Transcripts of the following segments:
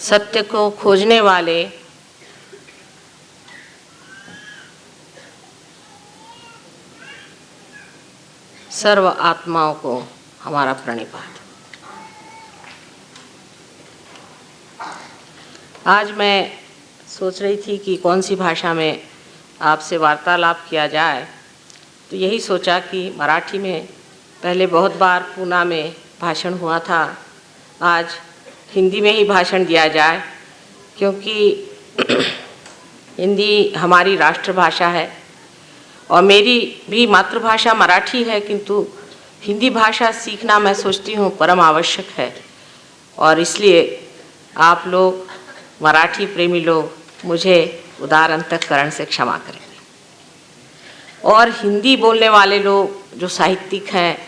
सत्य को खोजने वाले सर्व आत्माओं को हमारा प्रणिपात। आज मैं सोच रही थी कि कौन सी भाषा में आपसे वार्तालाप किया जाए, तो यही सोचा कि मराठी में पहले बहुत बार पूना में भाषण हुआ था, आज हिंदी में ही भाषण दिया जाए, क्योंकि हिंदी हमारी राष्ट्रभाषा है और मेरी भी मातृभाषा मराठी है, किंतु हिंदी भाषा सीखना मैं सोचती हूँ परम आवश्यक है। और इसलिए आप लोग मराठी प्रेमी लोग मुझे उदार अंतःकरण से क्षमा करेंगे, और हिंदी बोलने वाले लोग जो साहित्यिक हैं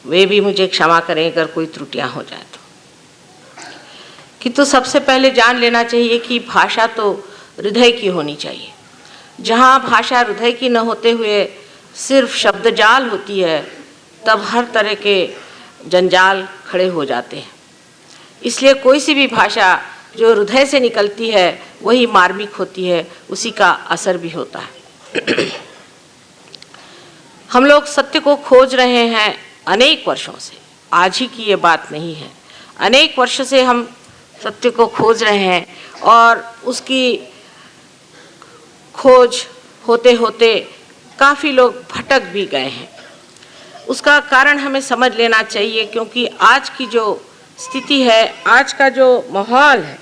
वे भी मुझे क्षमा करें अगर कोई त्रुटियां हो जाए तो। किंतु सबसे पहले जान लेना चाहिए कि भाषा तो हृदय की होनी चाहिए। जहाँ भाषा हृदय की न होते हुए सिर्फ शब्दजाल होती है, तब हर तरह के जंजाल खड़े हो जाते हैं। इसलिए कोई सी भी भाषा जो हृदय से निकलती है वही मार्मिक होती है, उसी का असर भी होता है। हम लोग सत्य को खोज रहे हैं अनेक वर्षों से, आज ही की ये बात नहीं है। अनेक वर्षों से हम सत्य को खोज रहे हैं और उसकी खोज होते होते काफ़ी लोग भटक भी गए हैं। उसका कारण हमें समझ लेना चाहिए, क्योंकि आज की जो स्थिति है, आज का जो माहौल है,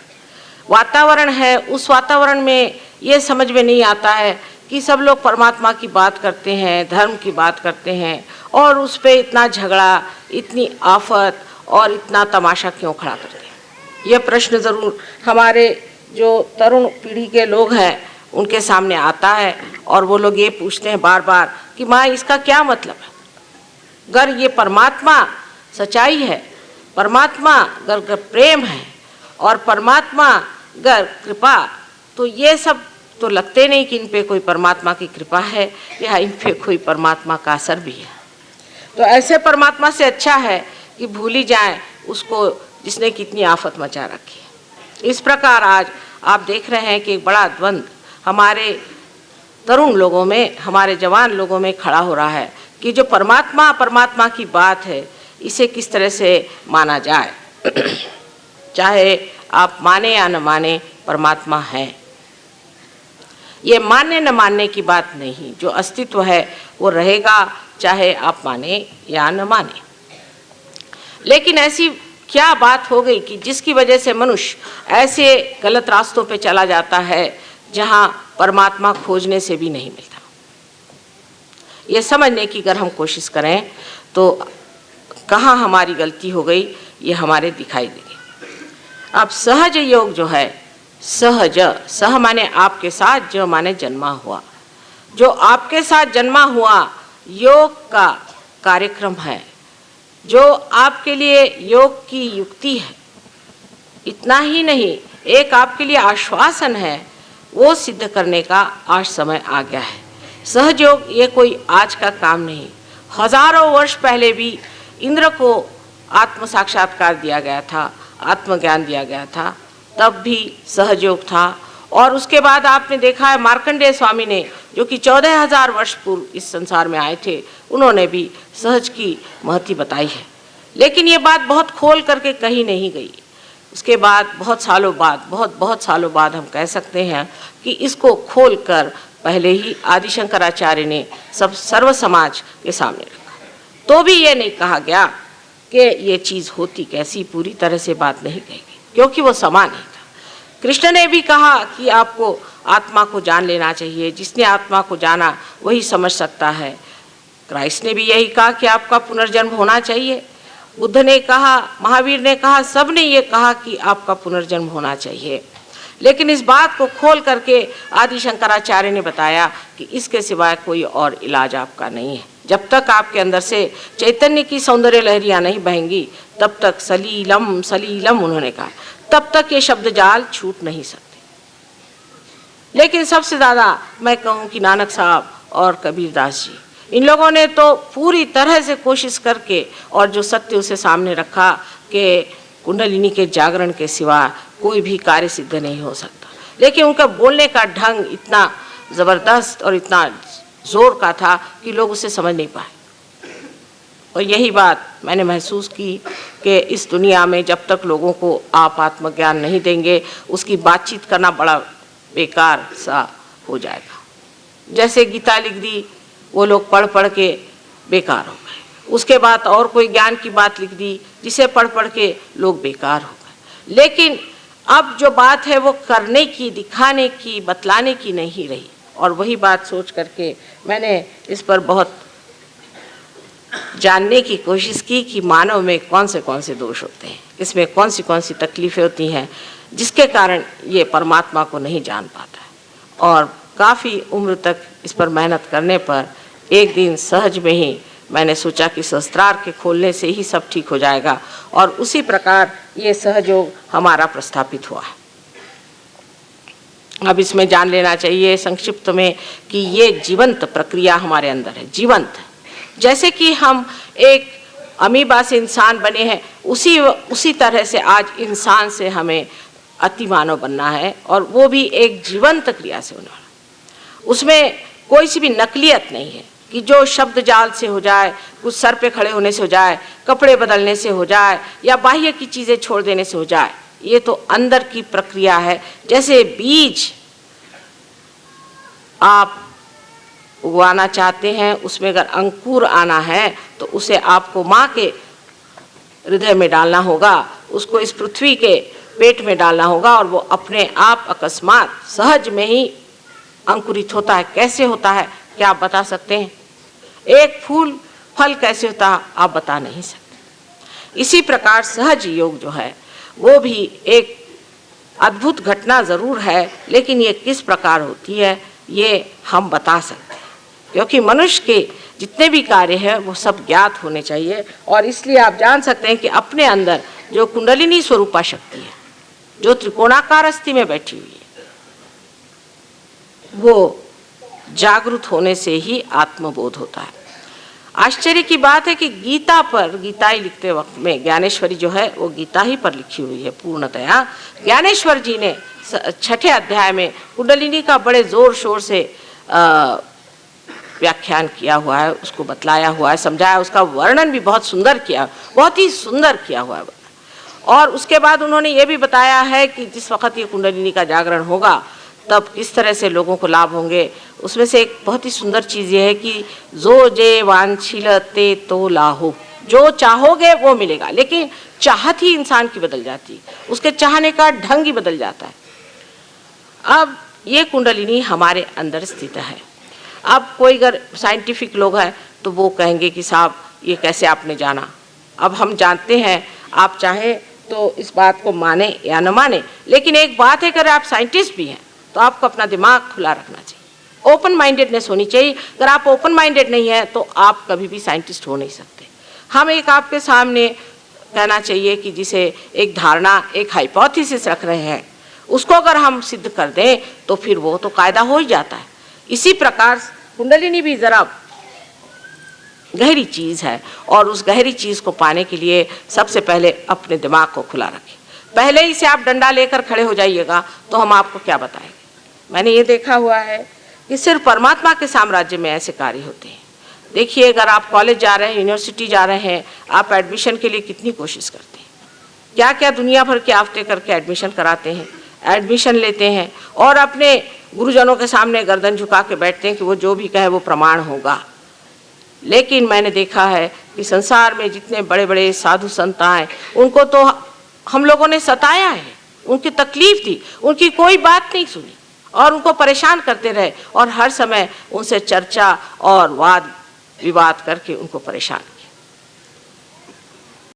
वातावरण है, उस वातावरण में ये समझ में नहीं आता है कि सब लोग परमात्मा की बात करते हैं, धर्म की बात करते हैं, और उस पर इतना झगड़ा, इतनी आफत और इतना तमाशा क्यों खड़ा करते हैं। यह प्रश्न ज़रूर हमारे जो तरुण पीढ़ी के लोग हैं उनके सामने आता है, और वो लोग ये पूछते हैं बार बार कि माँ इसका क्या मतलब है। अगर ये परमात्मा सच्चाई है, परमात्मा अगर प्रेम है और परमात्मा अगर कृपा, तो ये सब तो लगते नहीं कि इन पे कोई परमात्मा की कृपा है या इन पे कोई परमात्मा का असर भी है। तो ऐसे परमात्मा से अच्छा है कि भूल ही जाए उसको जिसने कितनी आफत मचा रखी है। इस प्रकार आज आप देख रहे हैं कि एक बड़ा द्वंद्व हमारे तरुण लोगों में, हमारे जवान लोगों में खड़ा हो रहा है कि जो परमात्मा की बात है इसे किस तरह से माना जाए। चाहे आप माने या न माने, परमात्मा है। ये मानने न मानने की बात नहीं, जो अस्तित्व है वो रहेगा, चाहे आप माने या न माने। लेकिन ऐसी क्या बात हो गई कि जिसकी वजह से मनुष्य ऐसे गलत रास्तों पे चला जाता है जहाँ परमात्मा खोजने से भी नहीं मिलता। ये समझने की अगर हम कोशिश करें तो कहाँ हमारी गलती हो गई ये हमारे दिखाई देगी। अब सहज योग जो है, सहज, सह माने आपके साथ, जो माने जन्मा हुआ, जो आपके साथ जन्मा हुआ योग का कार्यक्रम है, जो आपके लिए योग की युक्ति है। इतना ही नहीं, एक आपके लिए आश्वासन है, वो सिद्ध करने का आज समय आ गया है। सहज योग ये कोई आज का काम नहीं, हजारों वर्ष पहले भी इंद्र को आत्म साक्षात्कार दिया गया था, आत्मज्ञान दिया गया था, तब भी सहज योग था। और उसके बाद आपने देखा है मार्कंडेय स्वामी ने, जो कि 14,000 वर्ष पूर्व इस संसार में आए थे, उन्होंने भी सहज की महत्व बताई है। लेकिन ये बात बहुत खोल करके कही नहीं गई। उसके बाद बहुत सालों बाद हम कह सकते हैं कि इसको खोल कर पहले ही आदि शंकराचार्य ने सर्व समाज के सामने रखा। तो भी ये नहीं कहा गया कि ये चीज़ होती कैसी, पूरी तरह से बात नहीं कही गई, क्योंकि वो समान नहीं था। कृष्ण ने भी कहा कि आपको आत्मा को जान लेना चाहिए, जिसने आत्मा को जाना वही समझ सकता है। क्राइस्ट ने भी यही कहा कि आपका पुनर्जन्म होना चाहिए। बुद्ध ने कहा, महावीर ने कहा, सब ने ये कहा कि आपका पुनर्जन्म होना चाहिए। लेकिन इस बात को खोल करके आदि शंकराचार्य ने बताया कि इसके सिवाय कोई और इलाज आपका नहीं है। जब तक आपके अंदर से चैतन्य की सौंदर्य लहरियाँ नहीं बहेंगी, तब तक सलीलम सलीलम उन्होंने कहा, तब तक ये शब्द जाल छूट नहीं सकते। लेकिन सबसे ज़्यादा मैं कहूँ कि नानक साहब और कबीरदास जी, इन लोगों ने तो पूरी तरह से कोशिश करके और जो सत्य उसे सामने रखा कि कुंडलिनी के जागरण के सिवा कोई भी कार्य सिद्ध नहीं हो सकता। लेकिन उनका बोलने का ढंग इतना ज़बरदस्त और इतना जोर का था कि लोग उसे समझ नहीं पाए। और यही बात मैंने महसूस की कि इस दुनिया में जब तक लोगों को आप आत्मज्ञान नहीं देंगे, उसकी बातचीत करना बड़ा बेकार सा हो जाएगा। जैसे गीता लिख दी, वो लोग पढ़ पढ़ के बेकार हो गए। उसके बाद और कोई ज्ञान की बात लिख दी, जिसे पढ़ पढ़ के लोग बेकार हो गए। लेकिन अब जो बात है वो करने की, दिखाने की, बतलाने की नहीं रही। और वही बात सोच करके मैंने इस पर बहुत जानने की कोशिश की कि मानव में कौन से दोष होते हैं, इसमें कौन सी तकलीफ़ें होती हैं जिसके कारण ये परमात्मा को नहीं जान पाता है। और काफ़ी उम्र तक इस पर मेहनत करने पर एक दिन सहज में ही मैंने सोचा कि सहस्त्रार के खोलने से ही सब ठीक हो जाएगा, और उसी प्रकार ये सहयोग हमारा प्रस्थापित हुआ है। अब इसमें जान लेना चाहिए संक्षिप्त में कि ये जीवंत प्रक्रिया हमारे अंदर है, जीवंत। जैसे कि हम एक अमीबा से इंसान बने हैं, उसी तरह से आज इंसान से हमें अतिमानव बनना है, और वो भी एक जीवंत क्रिया से होना है। उसमें कोई सी भी नकलियत नहीं है कि जो शब्द जाल से हो जाए, कुछ सर पे खड़े होने से हो जाए, कपड़े बदलने से हो जाए, या बाह्य की चीज़ें छोड़ देने से हो जाए। ये तो अंदर की प्रक्रिया है। जैसे बीज आप उगाना चाहते हैं, उसमें अगर अंकुर आना है तो उसे आपको माँ के हृदय में डालना होगा, उसको इस पृथ्वी के पेट में डालना होगा, और वो अपने आप अकस्मात सहज में ही अंकुरित होता है। कैसे होता है क्या आप बता सकते हैं? एक फूल फल कैसे होता है आप बता नहीं सकते। इसी प्रकार सहज योग जो है वो भी एक अद्भुत घटना ज़रूर है, लेकिन ये किस प्रकार होती है ये हम बता सकते हैं, क्योंकि मनुष्य के जितने भी कार्य हैं वो सब ज्ञात होने चाहिए। और इसलिए आप जान सकते हैं कि अपने अंदर जो कुंडलिनी स्वरूपा शक्ति है, जो त्रिकोणाकार अस्थि में बैठी हुई है, वो जागृत होने से ही आत्मबोध होता है। आश्चर्य की बात है कि गीता पर, गीताई लिखते वक्त में ज्ञानेश्वरी जो है वो गीता ही पर लिखी हुई है पूर्णतया। ज्ञानेश्वर जी ने 6ठे अध्याय में कुंडलिनी का बड़े जोर शोर से व्याख्यान किया हुआ है, उसको बतलाया हुआ है, समझाया, उसका वर्णन भी बहुत सुंदर किया, बहुत ही सुंदर किया हुआ है। और उसके बाद उन्होंने ये भी बताया है कि जिस वक्त ये कुंडलिनी का जागरण होगा तब किस तरह से लोगों को लाभ होंगे। उसमें से एक बहुत ही सुंदर चीज़ ये है कि जो जे वांछिलते तो लाहो, जो चाहोगे वो मिलेगा। लेकिन चाहत ही इंसान की बदल जाती है, उसके चाहने का ढंग ही बदल जाता है। अब ये कुंडलिनी हमारे अंदर स्थित है। अब कोई अगर साइंटिफिक लोग हैं तो वो कहेंगे कि साहब ये कैसे आपने जाना। अब हम जानते हैं, आप चाहें तो इस बात को माने या न माने, लेकिन एक बात है, अगर आप साइंटिस्ट भी हैं तो आपको अपना दिमाग खुला रखना चाहिए, ओपन माइंडेडनेस होनी चाहिए। अगर आप ओपन माइंडेड नहीं है तो आप कभी भी साइंटिस्ट हो नहीं सकते। हम एक आपके सामने कहना चाहिए कि जिसे एक धारणा, एक हाइपोथेसिस रख रहे हैं, उसको अगर हम सिद्ध कर दें तो फिर वो तो कायदा हो ही जाता है। इसी प्रकार कुंडलिनी भी जरा गहरी चीज़ है, और उस गहरी चीज़ को पाने के लिए सबसे पहले अपने दिमाग को खुला रखें। पहले ही से आप डंडा लेकर खड़े हो जाइएगा तो हम आपको क्या बताएंगे। मैंने ये देखा हुआ है कि सिर्फ परमात्मा के साम्राज्य में ऐसे कार्य होते हैं। देखिए, अगर आप कॉलेज जा रहे हैं, यूनिवर्सिटी जा रहे हैं, आप एडमिशन के लिए कितनी कोशिश करते हैं, क्या क्या दुनिया भर के आफ्ते करके एडमिशन कराते हैं, एडमिशन लेते हैं, और अपने गुरुजनों के सामने गर्दन झुका के बैठते हैं कि वो जो भी कहे वो प्रमाण होगा। लेकिन मैंने देखा है कि संसार में जितने बड़े बड़े साधु संत आए, उनको तो हम लोगों ने सताया है, उनकी तकलीफ थी, उनकी कोई बात नहीं सुनी और उनको परेशान करते रहे, और हर समय उनसे चर्चा और वाद विवाद करके उनको परेशान